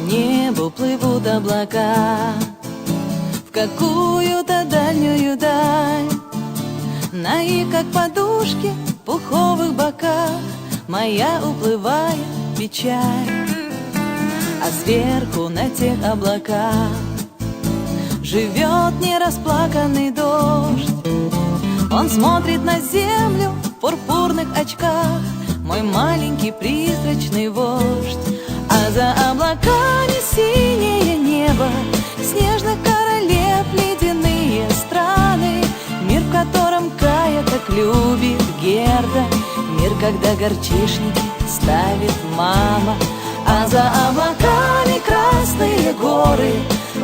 небу плывут облака в какую-то дальнюю даль. На их, как подушки, пуховых боках моя уплывает печаль. А сверху на тех облаках живет нерасплаканный дождь. Он смотрит на землю в пурпурных очках, мой маленький призрачный вождь. А за облаками синее небо, снежных королев ледяные страны. Мир, в котором Кая так любит Герда, мир, когда горчишники ставит мама. А за облаками красные горы,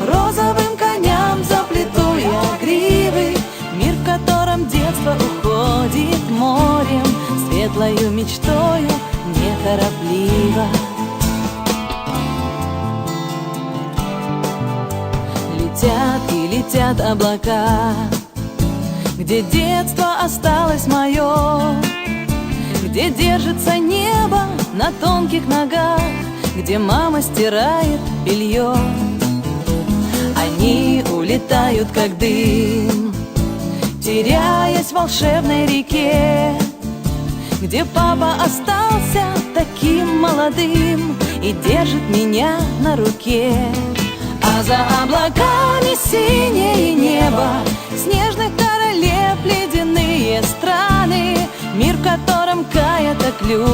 розовым коням заплету я гривы. Мир, в котором детство уходит морем, светлою мечтою неторопливо. Летят и летят облака, где детство осталось мое, где держится небо на тонких ногах, где мама стирает белье. Они улетают, как дым, теряясь в волшебной реке, где папа остался таким молодым и держит меня на руке. А за облаками синее небо, снежных королев ледяные страны. Мир, в котором Кая так любит